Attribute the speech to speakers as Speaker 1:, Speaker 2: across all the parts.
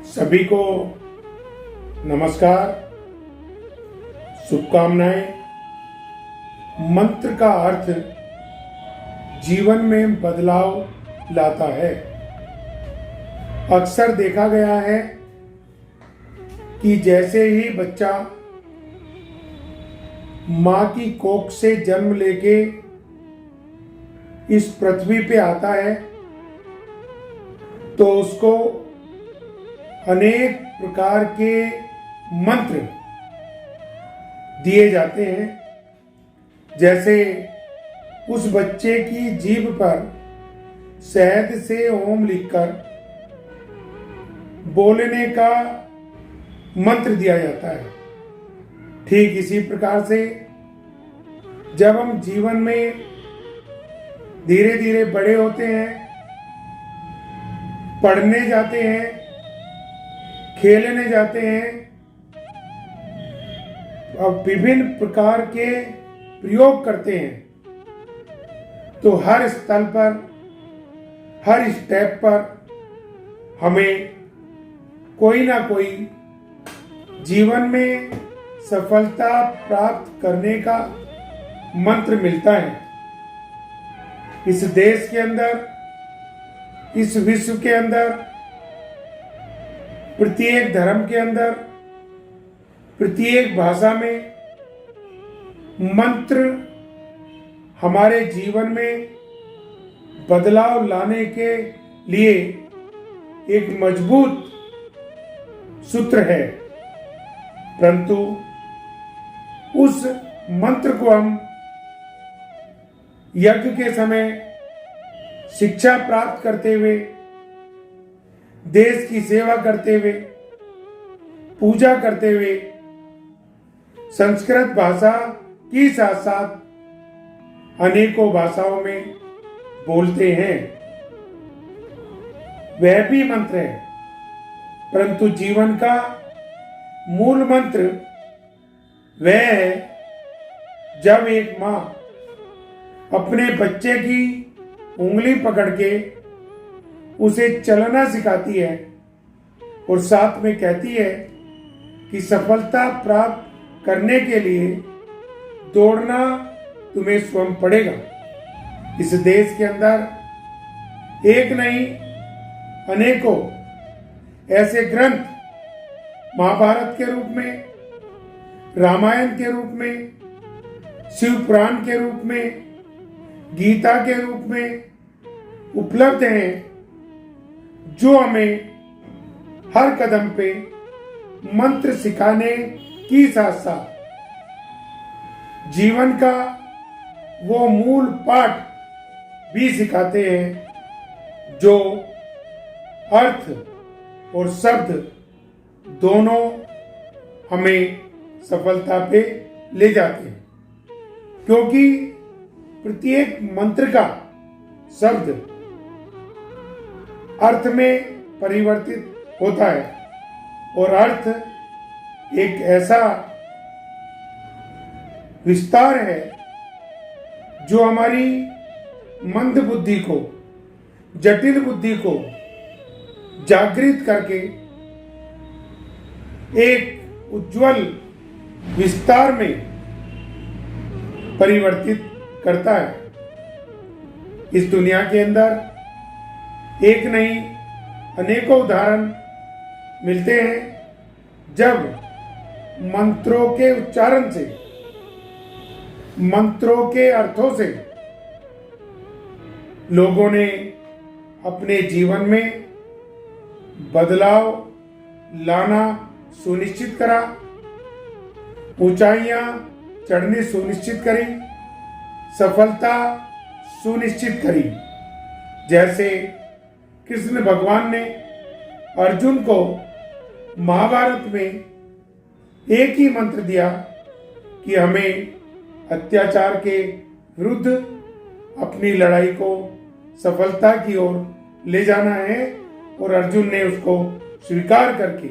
Speaker 1: सभी को नमस्कार, शुभकामनाएं। मंत्र का अर्थ जीवन में बदलाव लाता है। अक्सर देखा गया है कि जैसे ही बच्चा मां की कोख से जन्म लेके इस पृथ्वी पे आता है तो उसको अनेक प्रकार के मंत्र दिए जाते हैं। जैसे उस बच्चे की जीभ पर शहद से ओम लिखकर बोलने का मंत्र दिया जाता है। ठीक इसी प्रकार से जब हम जीवन में धीरे धीरे बड़े होते हैं, पढ़ने जाते हैं, खेलने जाते हैं, अब विभिन्न प्रकार के प्रयोग करते हैं, तो हर स्थल पर, हर स्टेप पर हमें कोई ना कोई जीवन में सफलता प्राप्त करने का मंत्र मिलता है। इस देश के अंदर, इस विश्व के अंदर, प्रत्येक धर्म के अंदर, प्रत्येक भाषा में मंत्र हमारे जीवन में बदलाव लाने के लिए एक मजबूत सूत्र है। परंतु उस मंत्र को हम यज्ञ के समय शिक्षा प्राप्त करते हुए, देश की सेवा करते हुए, पूजा करते हुए, संस्कृत भाषा की साथ साथ अनेकों भाषाओं में बोलते हैं। वह भी मंत्र है, परंतु जीवन का मूल मंत्र वह है जब एक मां अपने बच्चे की उंगली पकड़ के उसे चलना सिखाती है और साथ में कहती है कि सफलता प्राप्त करने के लिए दौड़ना तुम्हें स्वयं पड़ेगा। इस देश के अंदर एक नहीं अनेकों ऐसे ग्रंथ महाभारत के रूप में, रामायण के रूप में, शिव पुराण के रूप में, गीता के रूप में उपलब्ध हैं, जो हमें हर कदम पे मंत्र सिखाने की साथ साथ जीवन का वो मूल पाठ भी सिखाते हैं, जो अर्थ और शब्द दोनों हमें सफलता पे ले जाते हैं। क्योंकि प्रत्येक मंत्र का शब्द अर्थ में परिवर्तित होता है और अर्थ एक ऐसा विस्तार है जो हमारी मंद बुद्धि को, जटिल बुद्धि को जागृत करके एक उज्जवल विस्तार में परिवर्तित करता है। इस दुनिया के अंदर एक नहीं अनेकों उदाहरण मिलते हैं जब मंत्रों के उच्चारण से, मंत्रों के अर्थों से लोगों ने अपने जीवन में बदलाव लाना सुनिश्चित करा, ऊंचाइयां चढ़नी सुनिश्चित करी, सफलता सुनिश्चित करी। जैसे कृष्ण भगवान ने अर्जुन को महाभारत में एक ही मंत्र दिया कि हमें अत्याचार के विरुद्ध अपनी लड़ाई को सफलता की ओर ले जाना है, और अर्जुन ने उसको स्वीकार करके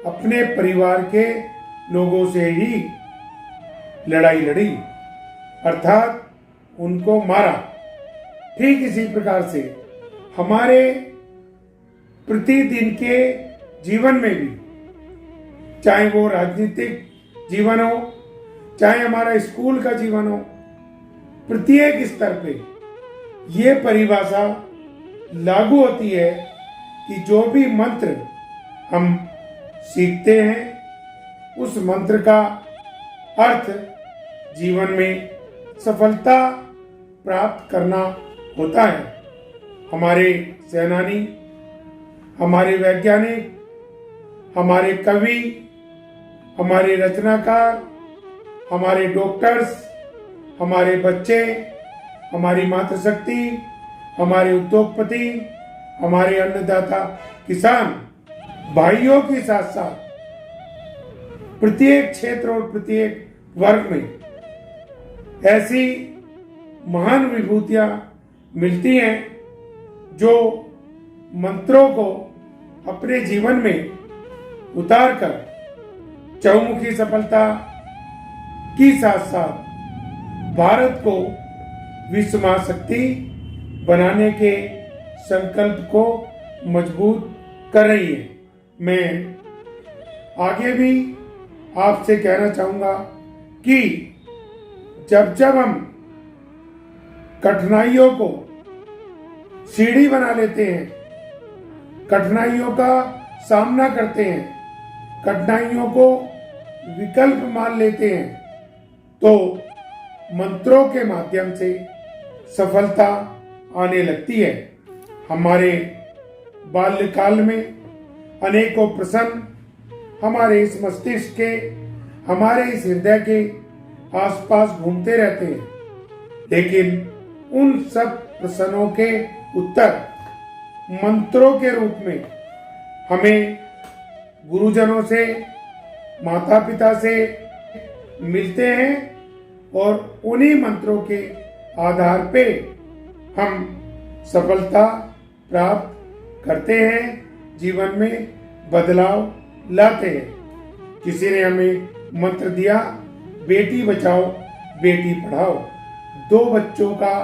Speaker 1: अपने परिवार के लोगों से ही लड़ाई लड़ी, अर्थात उनको मारा। ठीक इसी प्रकार से हमारे प्रतिदिन के जीवन में भी, चाहे वो राजनीतिक जीवन हो, चाहे हमारा स्कूल का जीवन हो, प्रत्येक स्तर पे ये परिभाषा लागू होती है कि जो भी मंत्र हम सीखते हैं उस मंत्र का अर्थ जीवन में सफलता प्राप्त करना होता है। हमारे सेनानी, हमारे वैज्ञानिक, हमारे कवि, हमारे रचनाकार, हमारे डॉक्टर्स, हमारे बच्चे, हमारी मातृशक्ति, हमारे उद्योगपति, हमारे अन्नदाता किसान भाइयों के साथ साथ प्रत्येक क्षेत्र और प्रत्येक वर्ग में ऐसी महान विभूतियां मिलती हैं जो मंत्रों को अपने जीवन में उतारकर चहुमुखी सफलता के साथ साथ भारत को विश्व महाशक्ति बनाने के संकल्प को मजबूत कर रही है। मैं आगे भी आपसे कहना चाहूंगा कि जब जब हम कठिनाइयों को सीढ़ी बना लेते हैं, कठिनाइयों का सामना करते हैं, कठिनाइयों को विकल्प मान लेते हैं, तो मंत्रों के माध्यम से सफलता आने लगती है। हमारे बाल्यकाल में अनेकों प्रश्न हमारे इस मस्तिष्क के, हमारे इस हृदय के आसपास घूमते रहते हैं, लेकिन उन सब प्रश्नों के उत्तर मंत्रों के रूप में हमें गुरुजनों से, माता पिता से मिलते हैं और उन्हीं मंत्रों के आधार पे हम सफलता प्राप्त करते हैं, जीवन में बदलाव लाते हैं। किसी ने हमें मंत्र दिया, बेटी बचाओ बेटी पढ़ाओ, 2 बच्चों का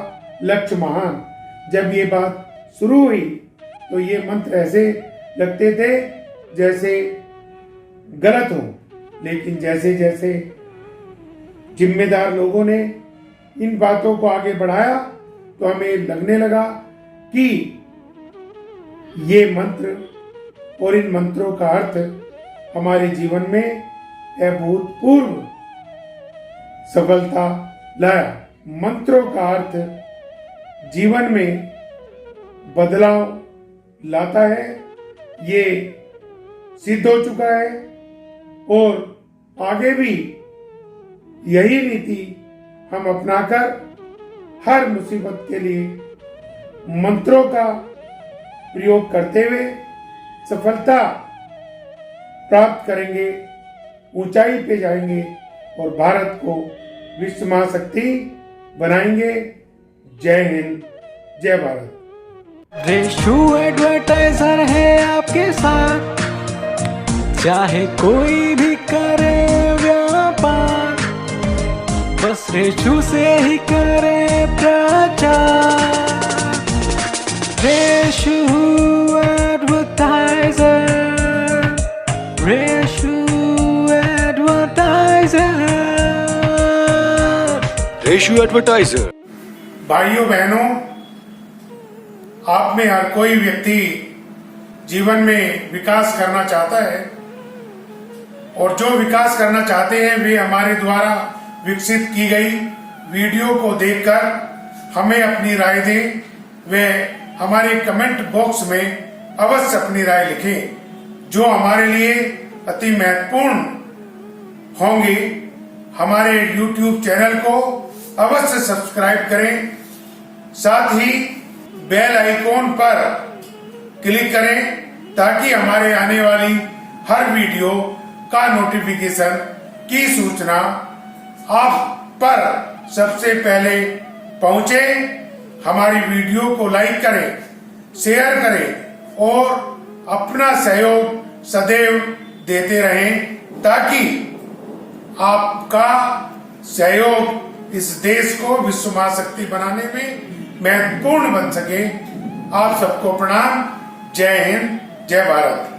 Speaker 1: लक्ष्य महान। जब ये बात शुरू हुई तो ये मंत्र ऐसे लगते थे जैसे गलत हो, लेकिन जैसे जैसे जिम्मेदार लोगों ने इन बातों को आगे बढ़ाया तो हमें लगने लगा कि ये मंत्र और इन मंत्रों का अर्थ हमारे जीवन में अभूतपूर्व सफलता लाया। मंत्रों का अर्थ जीवन में बदलाव लाता है, ये सिद्ध हो चुका है और आगे भी यही नीति हम अपनाकर हर मुसीबत के लिए मंत्रों का प्रयोग करते हुए सफलता प्राप्त करेंगे, ऊंचाई पे जाएंगे और भारत को विश्व महाशक्ति बनाएंगे। जय हिंद, जय भारत।
Speaker 2: रेशु एडवर्टाइजर है आपके साथ, चाहे कोई भी करे व्यापार, बस रेशु से ही करे प्रचार। Reshu advertiser, Reshu advertiser,
Speaker 3: Reshu advertiser.
Speaker 1: भाइयों बहनों, आप में हर कोई व्यक्ति जीवन में विकास करना चाहता है और जो विकास करना चाहते हैं वे हमारे द्वारा विकसित की गई वीडियो को देखकर हमें अपनी राय दें। वे हमारे कमेंट बॉक्स में अवश्य अपनी राय लिखें जो हमारे लिए अति महत्वपूर्ण होंगी। हमारे YouTube चैनल को अवश्य सब्सक्राइब करें, साथ ही बेल आइकॉन पर क्लिक करें ताकि हमारे आने वाली हर वीडियो का नोटिफिकेशन की सूचना आप पर सबसे पहले पहुंचे। हमारी वीडियो को लाइक करें, शेयर करें और अपना सहयोग सदैव देते रहें ताकि आपका सहयोग इस देश को विश्व महाशक्ति बनाने में महत्वपूर्ण बन सके। आप सबको प्रणाम। जय हिंद, जय भारत।